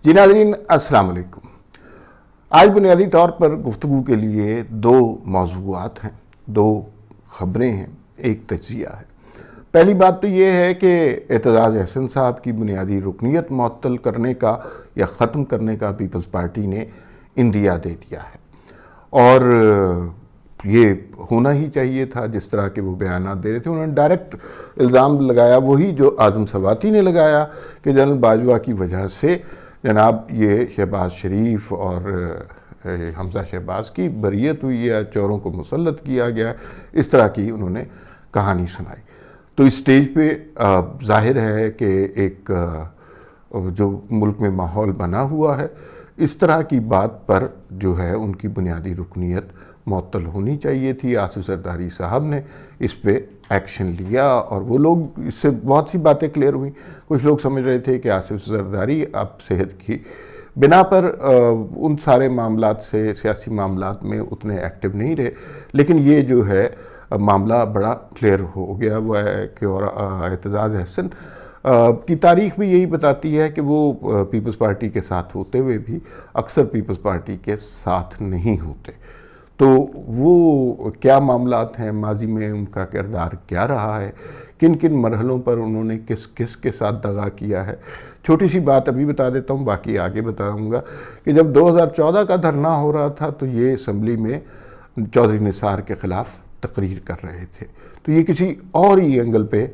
جی ناظرین السلام علیکم۔ آج بنیادی طور پر گفتگو کے لیے دو موضوعات ہیں، دو خبریں ہیں، ایک تجزیہ ہے۔ پہلی بات تو یہ ہے کہ اعتزاز احسن صاحب کی بنیادی رکنیت معطل کرنے کا یا ختم کرنے کا پیپلز پارٹی نے اندیا دے دیا ہے، اور یہ ہونا ہی چاہیے تھا۔ جس طرح کے وہ بیانات دے رہے تھے، انہوں نے ڈائریکٹ الزام لگایا وہی جو اعظم سواتی نے لگایا کہ جنرل باجوہ کی وجہ سے جناب یہ شہباز شریف اور حمزہ شہباز کی برئیت ہوئی ہے، چوروں کو مسلط کیا گیا، اس طرح کی انہوں نے کہانی سنائی۔ تو اس سٹیج پہ ظاہر ہے کہ ایک جو ملک میں ماحول بنا ہوا ہے، اس طرح کی بات پر جو ہے ان کی بنیادی رکنیت معطل ہونی چاہیے تھی۔ آصف زرداری صاحب نے اس پہ ایکشن لیا، اور وہ لوگ اس سے بہت سی باتیں کلیئر ہوئیں۔ کچھ لوگ سمجھ رہے تھے کہ آصف زرداری اب صحت کی بنا پر ان سارے معاملات سے، سیاسی معاملات میں اتنے ایکٹیو نہیں رہے، لیکن یہ جو ہے معاملہ بڑا کلیئر ہو گیا وہ ہے کہ اور اعتزاز احسن کی تاریخ بھی یہی بتاتی ہے کہ وہ پیپلز پارٹی کے ساتھ ہوتے ہوئے بھی اکثر پیپلز پارٹی کے ساتھ نہیں ہوتے۔ تو وہ کیا معاملات ہیں، ماضی میں ان کا کردار کیا رہا ہے، کن کن مرحلوں پر انہوں نے کس کس کے ساتھ دغا کیا ہے، چھوٹی سی بات ابھی بتا دیتا ہوں، باقی آگے بتاؤں گا کہ جب 2014 کا دھرنا ہو رہا تھا تو یہ اسمبلی میں چودھری نثار کے خلاف تقریر کر رہے تھے۔ تو یہ کسی اور ہی اینگل پہ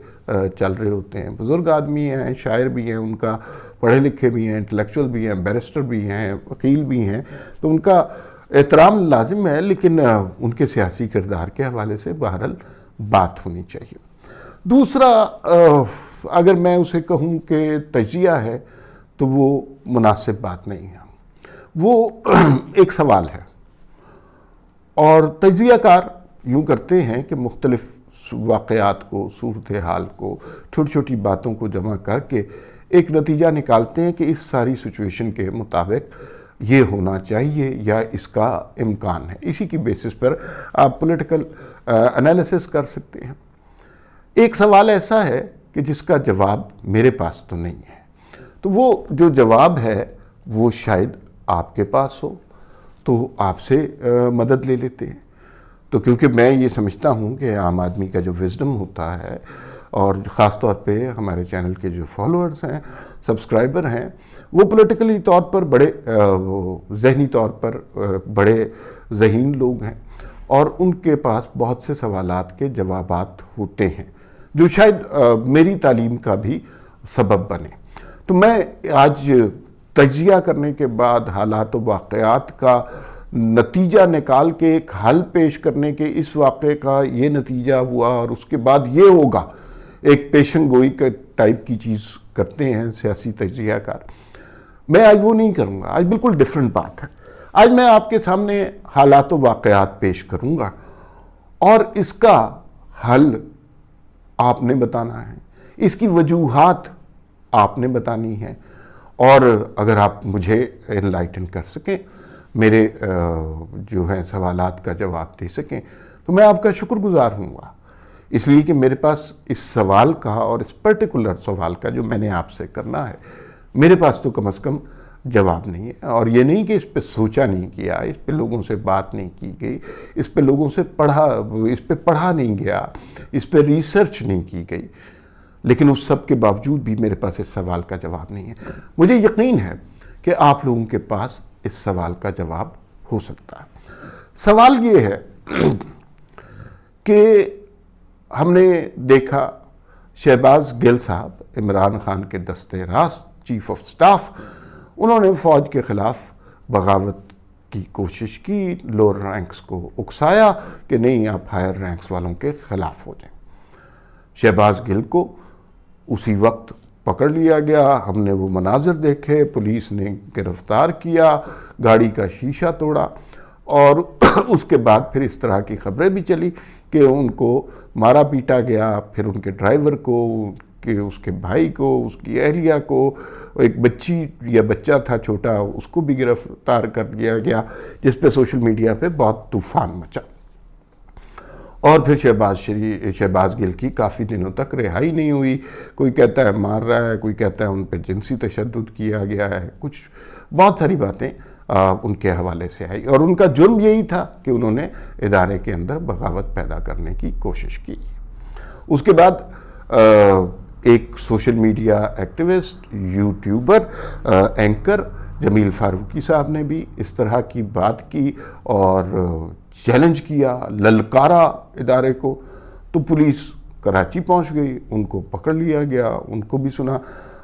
چل رہے ہوتے ہیں۔ بزرگ آدمی ہیں، شاعر بھی ہیں، ان کا پڑھے لکھے بھی ہیں، انٹلیکچول بھی ہیں، بیرسٹر بھی ہیں، وکیل بھی ہیں، تو ان کا احترام لازم ہے، لیکن ان کے سیاسی کردار کے حوالے سے بہرحال بات ہونی چاہیے۔ دوسرا، اگر میں اسے کہوں کہ تجزیہ ہے تو وہ مناسب بات نہیں ہے، وہ ایک سوال ہے، اور تجزیہ کار یوں کرتے ہیں کہ مختلف واقعات کو، صورتحال کو، چھوٹی چھوٹی باتوں کو جمع کر کے ایک نتیجہ نکالتے ہیں کہ اس ساری سچویشن کے مطابق یہ ہونا چاہیے یا اس کا امکان ہے۔ اسی کی بیسس پر آپ پولیٹیکل انالیسس کر سکتے ہیں۔ ایک سوال ایسا ہے کہ جس کا جواب میرے پاس تو نہیں ہے، تو وہ جو جواب ہے وہ شاید آپ کے پاس ہو، تو آپ سے مدد لے لیتے ہیں۔ تو کیونکہ میں یہ سمجھتا ہوں کہ عام آدمی کا جو وزڈم ہوتا ہے، اور خاص طور پہ ہمارے چینل کے جو فالوورز ہیں، سبسکرائبر ہیں، وہ پولیٹیکلی طور پر بڑے ذہنی طور پر بڑے ذہین لوگ ہیں، اور ان کے پاس بہت سے سوالات کے جوابات ہوتے ہیں جو شاید میری تعلیم کا بھی سبب بنے۔ تو میں آج تجزیہ کرنے کے بعد حالات و واقعات کا نتیجہ نکال کے ایک حل پیش کرنے کے، اس واقعے کا یہ نتیجہ ہوا اور اس کے بعد یہ ہوگا، ایک پیشن گوئی کا ٹائپ کی چیز کرتے ہیں سیاسی تجزیہ کار، میں آج وہ نہیں کروں گا۔ آج بالکل ڈیفرنٹ بات ہے۔ آج میں آپ کے سامنے حالات و واقعات پیش کروں گا، اور اس کا حل آپ نے بتانا ہے، اس کی وجوہات آپ نے بتانی ہے، اور اگر آپ مجھے انلائٹن کر سکیں، میرے جو ہیں سوالات کا جواب دے سکیں، تو میں آپ کا شکر گزار ہوں گا، اس لیے کہ میرے پاس اس سوال کا، اور اس پرٹیکولر سوال کا جو میں نے آپ سے کرنا ہے، میرے پاس تو کم از کم جواب نہیں ہے۔ اور یہ نہیں کہ اس پہ سوچا نہیں کیا، اس پہ لوگوں سے بات نہیں کی گئی، اس پہ لوگوں سے پڑھا نہیں گیا، اس پہ ریسرچ نہیں کی گئی، لیکن اس سب کے باوجود بھی میرے پاس اس سوال کا جواب نہیں ہے۔ مجھے یقین ہے کہ آپ لوگوں کے پاس اس سوال کا جواب ہو سکتا ہے۔ سوال یہ ہے کہ ہم نے دیکھا شہباز گل صاحب، عمران خان کے دستِ راست، چیف آف سٹاف، انہوں نے فوج کے خلاف بغاوت کی کوشش کی، لوور رینکس کو اکسایا کہ نہیں، آپ ہائر رینکس والوں کے خلاف ہو جائیں۔ شہباز گل کو اسی وقت پکڑ لیا گیا، ہم نے وہ مناظر دیکھے، پولیس نے گرفتار کیا، گاڑی کا شیشہ توڑا، اور اس کے بعد پھر اس طرح کی خبریں بھی چلی کہ ان کو مارا پیٹا گیا، پھر ان کے ڈرائیور کو، کہ اس کے بھائی کو، اس کی اہلیہ کو، ایک بچی یا بچہ تھا چھوٹا، اس کو بھی گرفتار کر لیا گیا، جس پہ سوشل میڈیا پہ بہت طوفان مچا۔ اور پھر شہباز گل کی کافی دنوں تک رہائی نہیں ہوئی. کوئی کہتا ہے مار رہا ہے، کوئی کہتا ہے ان پہ جنسی تشدد کیا گیا ہے، کچھ بہت ساری باتیں ان کے حوالے سے آئی. اور ان کا جرم یہی تھا کہ انہوں نے ادارے کے اندر بغاوت پیدا کرنے کی کوشش کی. اس کے بعد ایک social media activist, YouTuber, anchor Jameel Farooqui صاحب نے بھی اس طرح کی بات کی اور چیلنج کیا، للکارا ادارے کو. تو پولیس کراچی پہنچ گئی، ان کو پکڑ لیا گیا، ان کو بھی سنا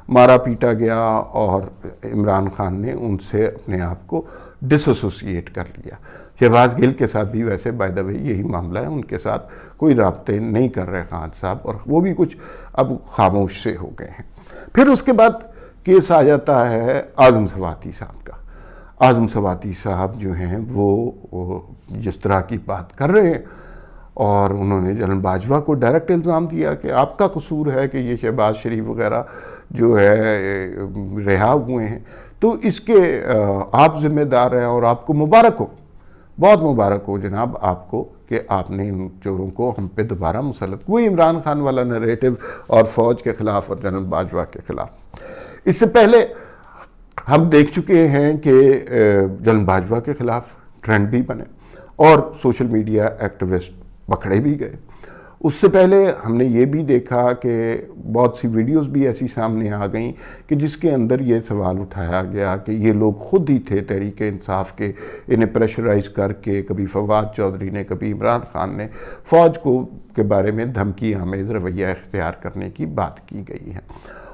مارا پیٹا گیا، اور عمران خان نے ان سے اپنے آپ کو ڈس ایسوسیٹ کر لیا. شہباز گل کے ساتھ بھی ویسے بائی دا وے یہی معاملہ ہے، ان کے ساتھ کوئی رابطے نہیں کر رہے خان صاحب، اور وہ بھی کچھ اب خاموش سے ہو گئے ہیں. پھر اس کے بعد کیس آ جاتا ہے اعظم سواتی صاحب کا. اعظم سواتی صاحب جو ہیں وہ جس طرح کی بات کر رہے ہیں، اور انہوں نے جنرل باجوہ کو ڈائریکٹ الزام دیا کہ آپ کا قصور ہے کہ یہ شہباز شریف وغیرہ جو ہے رہا ہوئے ہیں، تو اس کے آپ ذمہ دار ہیں، اور آپ کو مبارک ہو، بہت مبارک ہو جناب آپ کو کہ آپ نے ان چوروں کو ہم پہ دوبارہ مسلط. وہی عمران خان والا نریٹو، اور فوج کے خلاف اور جنرل باجوہ کے خلاف. اس سے پہلے ہم دیکھ چکے ہیں کہ جنرل باجوہ کے خلاف ٹرینڈ بھی بنے اور سوشل میڈیا ایکٹیوسٹ پکڑے بھی گئے. اس سے پہلے ہم نے یہ بھی دیکھا کہ بہت سی ویڈیوز بھی ایسی سامنے آ گئیں کہ جس کے اندر یہ سوال اٹھایا گیا کہ یہ لوگ خود ہی تھے تحریک انصاف کے، انہیں پریشرائز کر کے کبھی فواد چودھری نے، کبھی عمران خان نے فوج کے بارے میں دھمکی آمیز رویہ اختیار کرنے کی بات کی گئی ہے،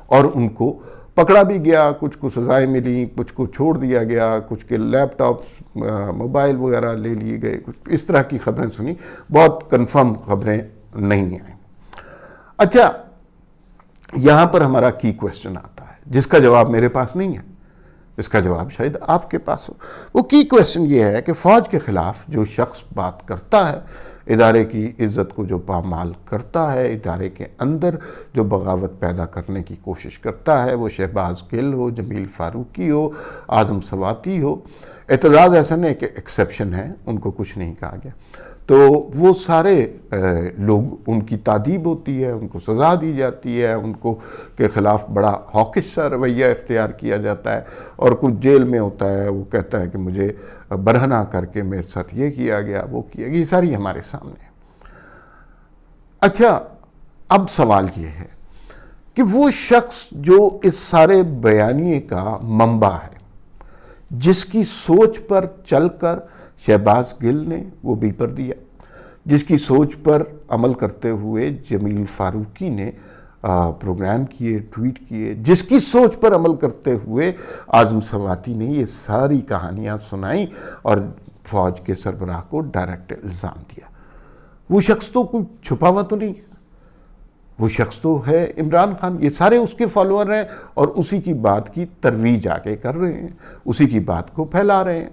اور ان کو پکڑا بھی گیا. کچھ کو سزائیں ملیں، کچھ کو چھوڑ دیا گیا، کچھ کے لیپ ٹاپس، موبائل وغیرہ لے لیے گئے. کچھ اس طرح کی خبریں سنی، بہت کنفرم خبریں نہیں آئیں. اچھا، یہاں پر ہمارا کی کویسچن آتا ہے جس کا جواب میرے پاس نہیں ہے، اس کا جواب شاید آپ کے پاس ہو. وہ کی کویسچن یہ ہے کہ فوج کے خلاف جو شخص بات کرتا ہے، ادارے کی عزت کو جو پامال کرتا ہے، ادارے کے اندر جو بغاوت پیدا کرنے کی کوشش کرتا ہے، وہ شہباز گل ہو، جمیل فاروقی ہو، اعظم سواتی ہو. اعتراض ایسا نہیں کہ ایکسیپشن ہے، ان کو کچھ نہیں کہا گیا. تو وہ سارے لوگ، ان کی تادیب ہوتی ہے، ان کو سزا دی جاتی ہے، ان کو کے خلاف بڑا ہاکش سا رویہ اختیار کیا جاتا ہے، اور کچھ جیل میں ہوتا ہے، وہ کہتا ہے کہ مجھے برہنہ کر کے میرے ساتھ یہ کیا گیا، وہ کیا گیا. یہ ساری ہمارے سامنے ہے. اچھا، اب سوال یہ ہے کہ وہ شخص جو اس سارے بیانیے کا منبع ہے، جس کی سوچ پر چل کر شہباز گل نے وہ پیپر دیا، جس کی سوچ پر عمل کرتے ہوئے جمیل فاروقی نے پروگرام کیے، ٹویٹ کیے، جس کی سوچ پر عمل کرتے ہوئے اعظم سواتی نے یہ ساری کہانیاں سنائیں اور فوج کے سربراہ کو ڈائریکٹ الزام دیا، وہ شخص تو کوئی چھپا ہوا تو نہیں ہے، وہ شخص تو ہے عمران خان. یہ سارے اس کے فالوور ہیں اور اسی کی بات کی ترویج آگے کر رہے ہیں، اسی کی بات کو پھیلا رہے ہیں.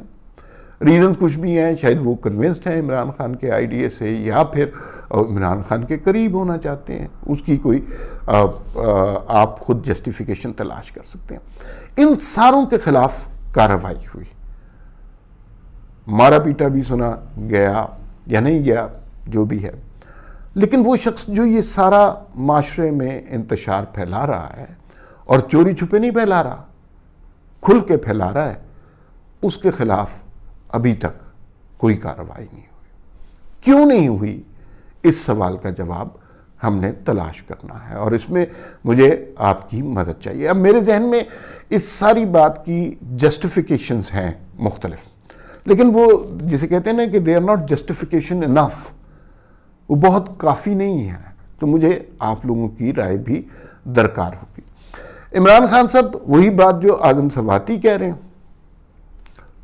ریزنز کچھ بھی ہیں، شاید وہ کنونسڈ ہیں عمران خان کے آئیڈیا سے، یا پھر عمران خان کے قریب ہونا چاہتے ہیں. اس کی کوئی آپ خود جسٹیفیکیشن تلاش کر سکتے ہیں. ان ساروں کے خلاف کارروائی ہوئی، مارا پیٹا بھی سنا گیا یا نہیں گیا جو بھی ہے، لیکن وہ شخص جو یہ سارا معاشرے میں انتشار پھیلا رہا ہے، اور چوری چھپے نہیں پھیلا رہا، کھل کے پھیلا رہا ہے، اس کے خلاف ابھی تک کوئی کارروائی نہیں ہوئی. کیوں نہیں ہوئی؟ اس سوال کا جواب ہم نے تلاش کرنا ہے، اور اس میں مجھے آپ کی مدد چاہیے. اب میرے ذہن میں اس ساری بات کی جسٹیفیکیشنز ہیں مختلف، لیکن وہ جسے کہتے ہیں نا کہ they are not justification enough، وہ بہت کافی نہیں ہے. تو مجھے آپ لوگوں کی رائے بھی درکار ہوگی. عمران خان صاحب وہی بات جو اعظم سواتی کہہ رہے ہیں،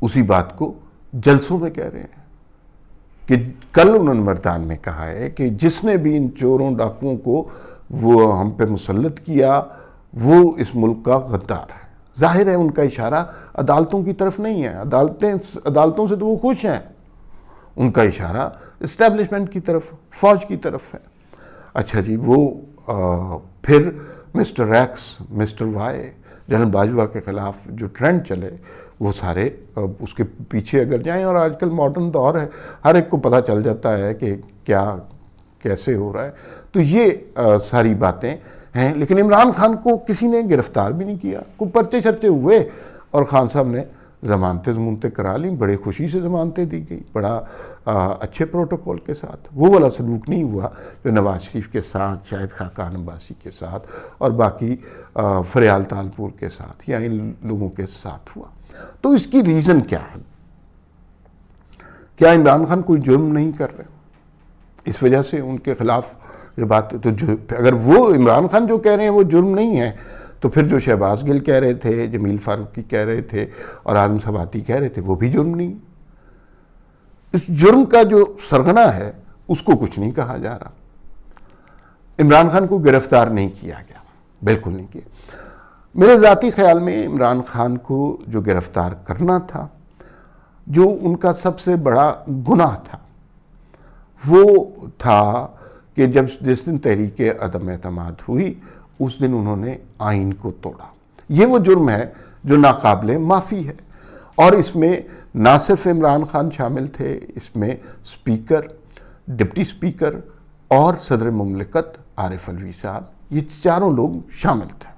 اسی بات کو جلسوں میں کہہ رہے ہیں کہ کل انہوں نے مردان میں کہا ہے کہ جس نے بھی ان چوروں ڈاکوؤں کو وہ ہم پہ مسلط کیا، وہ اس ملک کا غدار ہے. ظاہر ہے ان کا اشارہ عدالتوں کی طرف نہیں ہے، عدالتوں سے تو وہ خوش ہیں، ان کا اشارہ اسٹیبلشمنٹ کی طرف، فوج کی طرف ہے. اچھا جی، وہ پھر mister X, mister Y, general Bajwa کے خلاف جو ٹرینڈ چلے، وہ سارے اس کے پیچھے اگر جائیں، اور آج کل ماڈرن دور ہے، ہر ایک کو پتہ چل جاتا ہے کہ کیا کیسے ہو رہا ہے. تو یہ ساری باتیں ہیں. لیکن عمران خان کو کسی نے گرفتار بھی نہیں کیا. کوئی پرچے شرچے ہوئے اور خان صاحب نے ضمانتیں کرا لیں. بڑے خوشی سے ضمانتیں دی گئی, بڑا اچھے پروٹوکول کے ساتھ. وہ والا سلوک نہیں ہوا جو نواز شریف کے ساتھ, شاہد خاقان عباسی کے ساتھ اور باقی فریال تالپور کے ساتھ یا ان لوگوں کے ساتھ ہوا. تو اس کی ریزن کیا ہے؟ کیا عمران خان کوئی جرم نہیں کر رہے؟ اس وجہ سے ان کے خلاف یہ بات, تو اگر وہ عمران خان جو کہہ رہے ہیں وہ جرم نہیں ہے, تو پھر جو شہباز گل کہہ رہے تھے, جمیل فاروقی کہہ رہے تھے اور عالم سواتی کہہ رہے تھے, وہ بھی جرم نہیں. اس جرم کا جو سرغنہ ہے اس کو کچھ نہیں کہا جا رہا. عمران خان کو گرفتار نہیں کیا گیا, بالکل نہیں کیا. میرے ذاتی خیال میں عمران خان کو جو گرفتار کرنا تھا, جو ان کا سب سے بڑا گناہ تھا, وہ تھا کہ جس دن تحریک عدم اعتماد ہوئی اس دن انہوں نے آئین کو توڑا. یہ وہ جرم ہے جو ناقابل معافی ہے. اور اس میں نہ صرف عمران خان شامل تھے, اس میں اسپیکر, ڈپٹی اسپیکر اور صدر مملکت عارف علوی صاحب, یہ چاروں لوگ شامل تھے.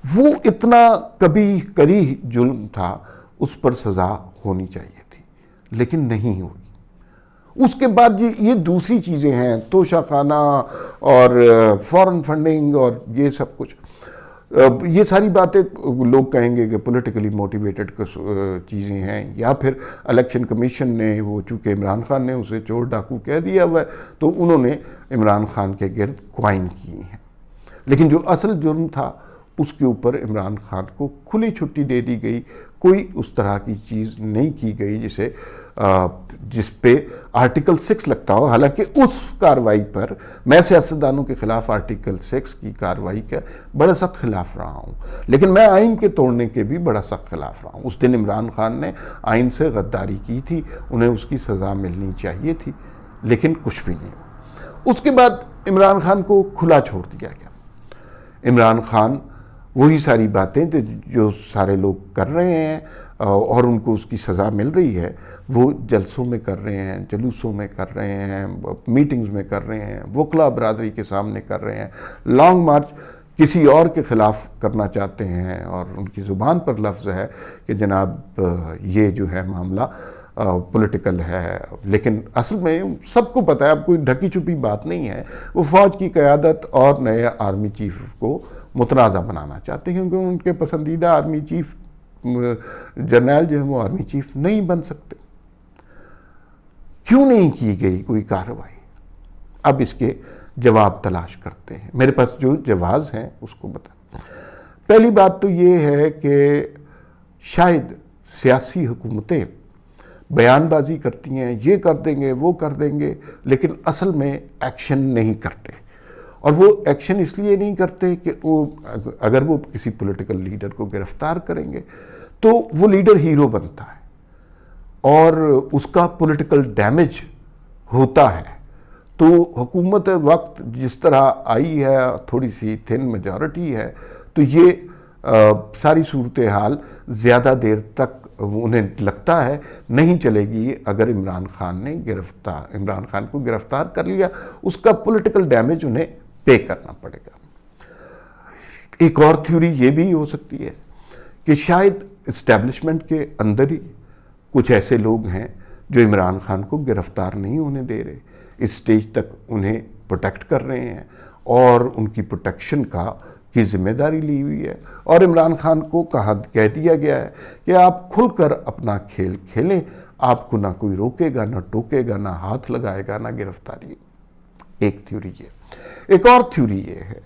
وہ اتنا کبھی کری جرم تھا, اس پر سزا ہونی چاہیے تھی, لیکن نہیں ہوئی. اس کے بعد یہ دوسری چیزیں ہیں, توشہ خانہ اور فورن فنڈنگ اور یہ سب کچھ, یہ ساری باتیں لوگ کہیں گے کہ پولیٹیکلی موٹیویٹڈ چیزیں ہیں, یا پھر الیکشن کمیشن نے, وہ چونکہ عمران خان نے اسے چور ڈاکو کہہ دیا ہوا ہے تو انہوں نے عمران خان کے گرد کوائن کی ہیں. لیکن جو اصل جرم تھا اس کے اوپر عمران خان کو کھلی چھٹی دے دی گئی. کوئی اس طرح کی چیز نہیں کی گئی جس پہ آرٹیکل 6 لگتا ہو. حالانکہ اس کارروائی پر میں سیاستدانوں کے خلاف آرٹیکل 6 کی کارروائی کا بڑا سخت خلاف رہا ہوں, لیکن میں آئین کے توڑنے کے بھی بڑا سخت خلاف رہا ہوں. اس دن عمران خان نے آئین سے غداری کی تھی, انہیں اس کی سزا ملنی چاہیے تھی, لیکن کچھ بھی نہیں ہوا. اس کے بعد عمران خان کو کھلا چھوڑ دیا گیا. عمران خان وہی ساری باتیں جو سارے لوگ کر رہے ہیں اور ان کو اس کی سزا مل رہی ہے, وہ جلسوں میں کر رہے ہیں, جلوسوں میں کر رہے ہیں, میٹنگز میں کر رہے ہیں, وکلا برادری کے سامنے کر رہے ہیں, لانگ مارچ کسی اور کے خلاف کرنا چاہتے ہیں اور ان کی زبان پر لفظ ہے کہ جناب یہ جو ہے معاملہ پولیٹیکل ہے. لیکن اصل میں سب کو پتہ ہے, اب کوئی ڈھکی چھپی بات نہیں ہے, وہ فوج کی قیادت اور نئے آرمی چیف کو متنازع بنانا چاہتے ہیں, کیونکہ ان کے پسندیدہ آرمی چیف جرنیل جو ہے وہ آرمی چیف نہیں بن سکتے. کیوں نہیں کی گئی کوئی کارروائی؟ اب اس کے جواب تلاش کرتے ہیں. میرے پاس جو جواز ہیں اس کو بتا. پہلی بات تو یہ ہے کہ شاید سیاسی حکومتیں بیان بازی کرتی ہیں, یہ کر دیں گے, وہ کر دیں گے, لیکن اصل میں ایکشن نہیں کرتے. اور وہ ایکشن اس لیے نہیں کرتے کہ اگر وہ کسی پولیٹیکل لیڈر کو گرفتار کریں گے تو وہ لیڈر ہیرو بنتا ہے اور اس کا پولیٹیکل ڈیمیج ہوتا ہے. تو حکومت وقت جس طرح آئی ہے, تھوڑی سی تھن میجورٹی ہے, تو یہ ساری صورتحال زیادہ دیر تک انہیں لگتا ہے نہیں چلے گی. اگر عمران خان کو گرفتار کر لیا, اس کا پولیٹیکل ڈیمیج انہیں پے کرنا پڑے گا. ایک اور تھیوری یہ بھی ہو سکتی ہے کہ شاید اسٹیبلشمنٹ کے اندر ہی کچھ ایسے لوگ ہیں جو عمران خان کو گرفتار نہیں ہونے دے رہے, اس سٹیج تک انہیں پروٹیکٹ کر رہے ہیں اور ان کی پروٹیکشن کی ذمہ داری لی ہوئی ہے. اور عمران خان کو کہہ دیا گیا ہے کہ آپ کھل کر اپنا کھیل کھیلیں, آپ کو نہ کوئی روکے گا, نہ ٹوکے گا, نہ ہاتھ لگائے گا, نہ گرفتاری. ایک تھیوری یہ. ایک اور تھیوری یہ ہے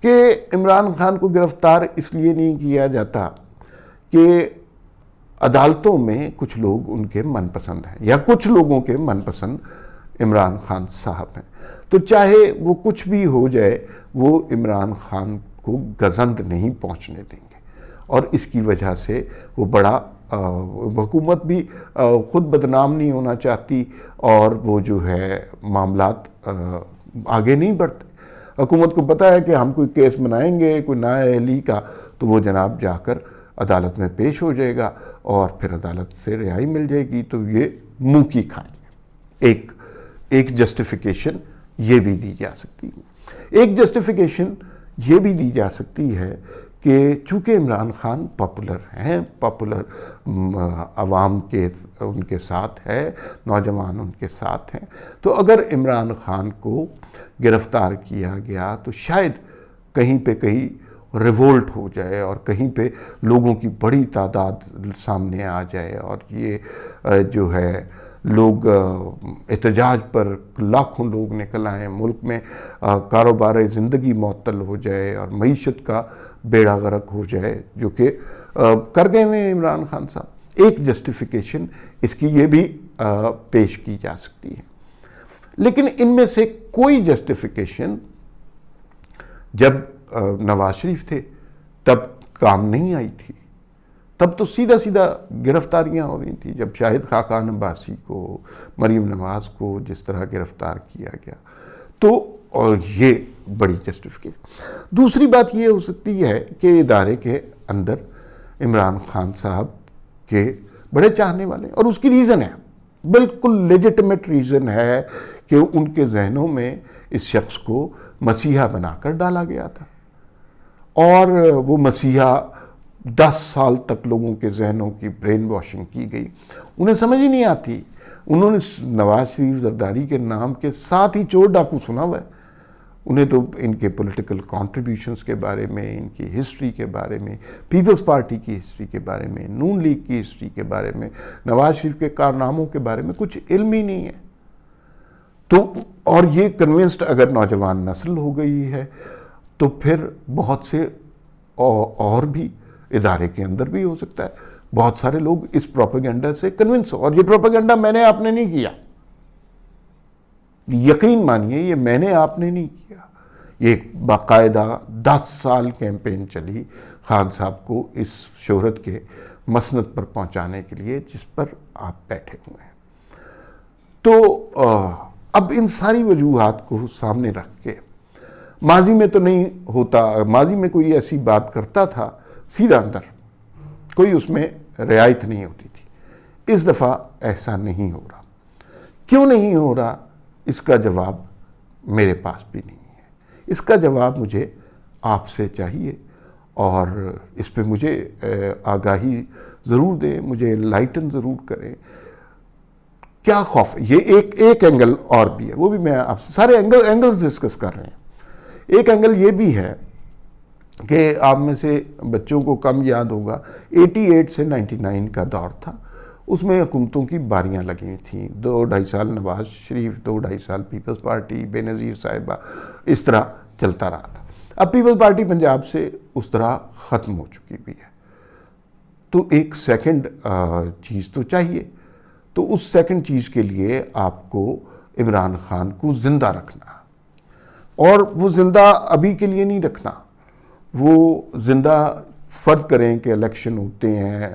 کہ عمران خان کو گرفتار اس لیے نہیں کیا جاتا کہ عدالتوں میں کچھ لوگ ان کے من پسند ہیں, یا کچھ لوگوں کے من پسند عمران خان صاحب ہیں, تو چاہے وہ کچھ بھی ہو جائے وہ عمران خان کو گزند نہیں پہنچنے دیں گے. اور اس کی وجہ سے وہ بڑا حکومت بھی خود بدنام نہیں ہونا چاہتی اور وہ جو ہے معاملات آگے نہیں بڑھتے. حکومت کو پتہ ہے کہ ہم کوئی کیس بنائیں گے کوئی نااہلی کا تو وہ جناب جا کر عدالت میں پیش ہو جائے گا اور پھر عدالت سے رہائی مل جائے گی, تو یہ منہ کی کھائیں گے. ایک جسٹیفیکیشن یہ بھی دی جا سکتی ہے۔ ایک جسٹیفیکیشن یہ بھی دی جا سکتی ہے کہ چونکہ عمران خان پاپولر ہیں، پاپولر عوام کے ان کے ساتھ ہے، نوجوان ان کے ساتھ ہیں، تو اگر عمران خان کو گرفتار کیا گیا تو شاید کہیں پہ کہیں ریولٹ ہو جائے اور کہیں پہ لوگوں کی بڑی تعداد سامنے آ جائے اور یہ جو ہے لوگ احتجاج پر لاکھوں لوگ نکل آئیں، ملک میں کاروبار زندگی معطل ہو جائے اور معیشت کا بیڑا غرق ہو جائے، جو کہ کر گئے ہوئے عمران خان صاحب۔ ایک جسٹیفیکیشن اس کی یہ بھی پیش کی جا سکتی ہے، لیکن ان میں سے کوئی جسٹیفیکیشن جب نواز شریف تھے تب کام نہیں آئی تھی۔ تب تو سیدھا سیدھا گرفتاریاں ہو رہی تھیں، جب شاہد خاقان عباسی کو، مریم نواز کو جس طرح گرفتار کیا گیا، تو یہ بڑی جسٹیفیکیشن۔ دوسری بات یہ ہو سکتی ہے کہ ادارے کے اندر عمران خان صاحب کے بڑے چاہنے والے ہیں، اور اس کی ریزن ہے، بالکل لیجٹمیٹ ریزن ہے کہ ان کے ذہنوں میں اس شخص کو مسیحا بنا کر ڈالا گیا تھا، اور وہ مسیحا 10 سال تک لوگوں کے ذہنوں کی برین واشنگ کی گئی، انہیں سمجھ ہی نہیں آتی۔ انہوں نے نواز شریف زرداری کے نام کے ساتھ ہی چور ڈاکو سنا ہوا ہے، انہیں تو ان کے پولیٹیکل کنٹریبیوشنز کے بارے میں، ان کی ہسٹری کے بارے میں، پیپلز پارٹی کی ہسٹری کے بارے میں، نون لیگ کی ہسٹری کے بارے میں، نواز شریف کے کارناموں کے بارے میں کچھ علم ہی نہیں ہے۔ تو اور یہ کنونسڈ اگر نوجوان نسل ہو گئی ہے تو پھر بہت سے اور بھی ادارے کے اندر بھی ہو سکتا ہے بہت سارے لوگ اس پروپیگنڈا سے کنونس ہو، اور یہ پروپیگنڈا میں نے آپ نے نہیں کیا، یقین مانیے یہ میں نے آپ نے نہیں کیا، یہ باقاعدہ 10 سال کیمپین چلی خان صاحب کو اس شہرت کے مسند پر پہنچانے کے لیے جس پر آپ بیٹھے ہوئے ہیں۔ تو اب ان ساری وجوہات کو سامنے رکھ کے، ماضی میں تو نہیں ہوتا، ماضی میں کوئی ایسی بات کرتا تھا سیدھا اندر، کوئی اس میں رعایت نہیں ہوتی تھی، اس دفعہ ایسا نہیں ہو رہا۔ کیوں نہیں ہو رہا، اس کا جواب میرے پاس بھی نہیں ہے، اس کا جواب مجھے آپ سے چاہیے، اور اس پہ مجھے آگاہی ضرور دیں، مجھے لائٹن ضرور کریں۔ کیا خوف ہے؟ یہ ایک اینگل اور بھی ہے، وہ بھی میں آپ سے سارے اینگلز ڈسکس کر رہے ہیں۔ ایک اینگل یہ بھی ہے کہ آپ میں سے بچوں کو کم یاد ہوگا، 88 سے 99 کا دور تھا، اس میں حکومتوں کی باریاں لگی تھیں، 2-2.5 سال نواز شریف، 2-2.5 سال پیپلز پارٹی، بے نظیر صاحبہ، اس طرح چلتا رہا تھا۔ اب پیپلز پارٹی پنجاب سے اس طرح ختم ہو چکی بھی ہے، تو ایک سیکنڈ چیز تو چاہیے، تو اس سیکنڈ چیز کے لیے آپ کو عمران خان کو زندہ رکھنا، اور وہ زندہ ابھی کے لیے نہیں رکھنا، وہ زندہ فرض کریں کہ الیکشن ہوتے ہیں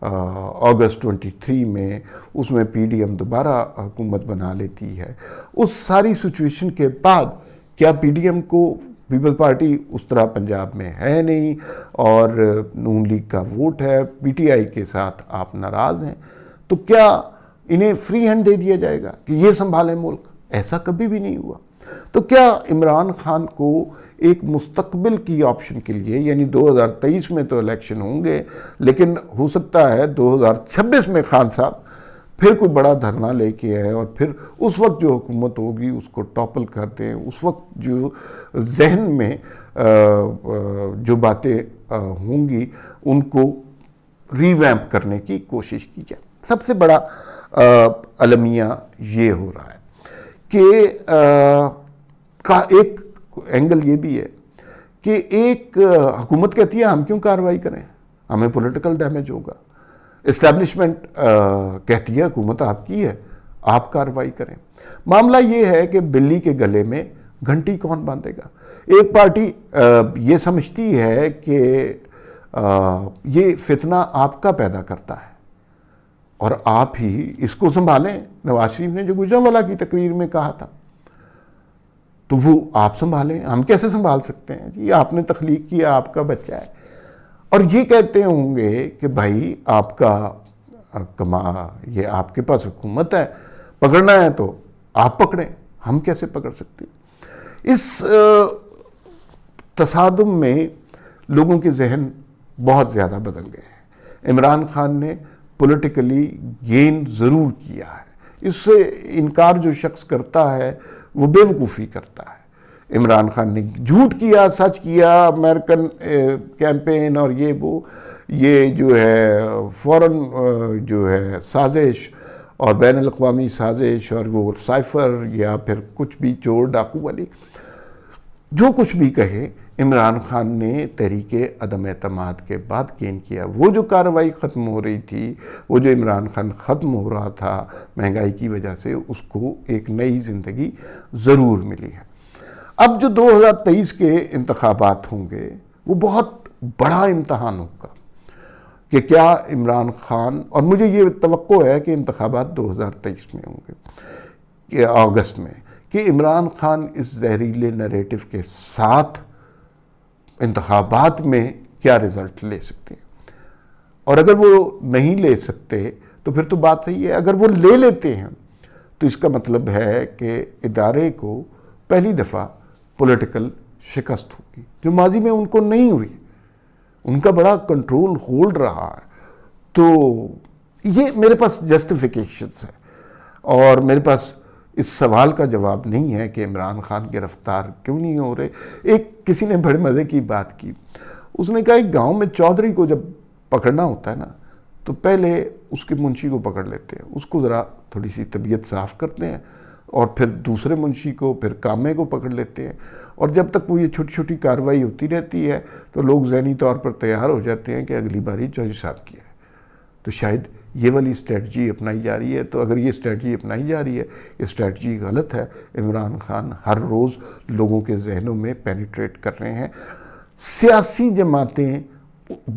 اگست 23 میں، اس میں پی ڈی ایم دوبارہ حکومت بنا لیتی ہے، اس ساری سچویشن کے بعد کیا پی ڈی ایم کو، پیپلز پارٹی اس طرح پنجاب میں ہے نہیں، اور نون لیگ کا ووٹ ہے، پی ٹی آئی کے ساتھ آپ ناراض ہیں، تو کیا انہیں فری ہینڈ دے دیا جائے گا کہ یہ سنبھالیں ملک؟ ایسا کبھی بھی نہیں ہوا۔ تو کیا عمران خان کو ایک مستقبل کی آپشن کے لیے، یعنی 2023 میں تو الیکشن ہوں گے، لیکن ہو سکتا ہے 2026 میں خان صاحب پھر کوئی بڑا دھرنا لے کے آئے، اور پھر اس وقت جو حکومت ہوگی اس کو ٹاپل کر دیں، اس وقت جو ذہن میں جو باتیں ہوں گی ان کو ریویمپ کرنے کی کوشش کی جائے۔ سب سے بڑا المیہ یہ ہو رہا ہے کہ ایک اینگل یہ بھی ہے کہ ایک حکومت کہتی ہے ہم کیوں کارروائی کریں، ہمیں پولیٹیکل ڈیمیج ہوگا، اسٹیبلشمنٹ کہتی ہے حکومت آپ کی ہے، آپ کارروائی کریں۔ معاملہ یہ ہے کہ بلی کے گلے میں گھنٹی کون باندھے گا؟ ایک پارٹی یہ سمجھتی ہے کہ یہ فتنہ آپ کا پیدا کرتا ہے اور آپ ہی اس کو سنبھالیں۔ نواز شریف نے جو گجرانوالہ کی تقریر میں کہا تھا تو وہ آپ سنبھالیں، ہم کیسے سنبھال سکتے ہیں؟ یہ آپ نے تخلیق کیا، آپ کا بچہ ہے، اور یہ کہتے ہوں گے کہ بھائی آپ کا یہ آپ کے پاس حکومت ہے، پکڑنا ہے تو آپ پکڑیں، ہم کیسے پکڑ سکتے ہیں؟ اس تصادم میں لوگوں کے ذہن بہت زیادہ بدل گئے ہیں. عمران خان نے پولیٹیکلی گین ضرور کیا ہے. اس سے انکار جو شخص کرتا ہے وہ بے وقوفی کرتا ہے. عمران خان نے جھوٹ کیا، سچ کیا، امریکن کیمپین اور یہ جو ہے فوراً جو ہے سازش اور بین الاقوامی سازش اور وہ سائفر یا پھر کچھ بھی چور ڈاکو والی جو کچھ بھی کہے، عمران خان نے تحریک عدم اعتماد کے بعد گین کیا. وہ جو کارروائی ختم ہو رہی تھی، وہ جو عمران خان ختم ہو رہا تھا مہنگائی کی وجہ سے، اس کو ایک نئی زندگی ضرور ملی ہے. اب جو 2023 کے انتخابات ہوں گے وہ بہت بڑا امتحان ہوگا کہ کیا عمران خان، اور مجھے یہ توقع ہے کہ انتخابات 2023 میں ہوں گے کہ اگست میں، کہ عمران خان اس زہریلے نیریٹو کے ساتھ انتخابات میں کیا رزلٹ لے سکتے ہیں. اور اگر وہ نہیں لے سکتے تو پھر تو بات صحیح ہے. اگر وہ لے لیتے ہیں تو اس کا مطلب ہے کہ ادارے کو پہلی دفعہ پولیٹیکل شکست ہوگی، جو ماضی میں ان کو نہیں ہوئی. ان کا بڑا کنٹرول ہولڈ رہا ہے. تو یہ میرے پاس جسٹیفیکیشنز ہیں اور میرے پاس اس سوال کا جواب نہیں ہے کہ عمران خان گرفتار کیوں نہیں ہو رہے. کسی نے بڑے مزے کی بات کی. اس نے کہا ایک گاؤں میں چودھری کو جب پکڑنا ہوتا ہے نا تو پہلے اس کے منشی کو پکڑ لیتے ہیں، اس کو ذرا تھوڑی سی طبیعت صاف کرتے ہیں، اور پھر دوسرے منشی کو، پھر کامے کو پکڑ لیتے ہیں. اور جب تک وہ یہ چھوٹی چھوٹی کارروائی ہوتی رہتی ہے تو لوگ ذہنی طور پر تیار ہو جاتے ہیں کہ اگلی باری چودھری صاحب کی ہے. تو شاید یہ والی اسٹریٹجی اپنائی جا رہی ہے. تو اگر یہ اسٹریٹجی اپنائی جا رہی ہے، یہ اسٹریٹجی غلط ہے. عمران خان ہر روز لوگوں کے ذہنوں میں پینیٹریٹ کر رہے ہیں. سیاسی جماعتیں،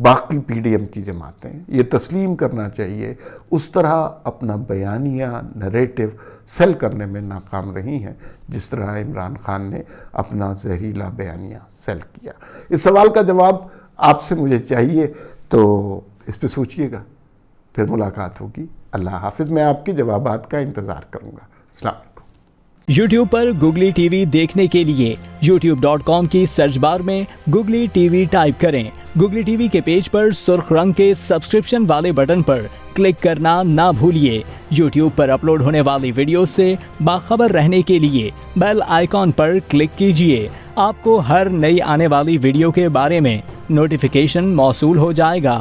باقی پی ڈی ایم کی جماعتیں یہ تسلیم کرنا چاہیے اس طرح اپنا بیانیہ نیریٹو سیل کرنے میں ناکام رہی ہیں جس طرح عمران خان نے اپنا زہریلا بیانیہ سیل کیا. اس سوال کا جواب آپ سے مجھے چاہیے، تو اس پہ سوچئے گا. پھر ملاقات ہوگی. اللہ حافظ. میں آپ کے جوابات کا انتظار کروں گا. السلام علیکم. YouTube پر گوگلی ٹی وی دیکھنے کے لیے youtube.com کی سرچ بار میں گوگلی ٹی وی ٹائپ کریں. گوگلی ٹی وی کے پیج پر سرخ رنگ کے سبسکرپشن والے بٹن پر کلک کرنا نہ بھولیے. YouTube پر اپلوڈ ہونے والی ویڈیو سے باخبر رہنے کے لیے بیل آئیکن پر کلک کیجیے. آپ کو ہر نئی آنے والی ویڈیو کے بارے میں نوٹیفیکیشن موصول ہو جائے گا.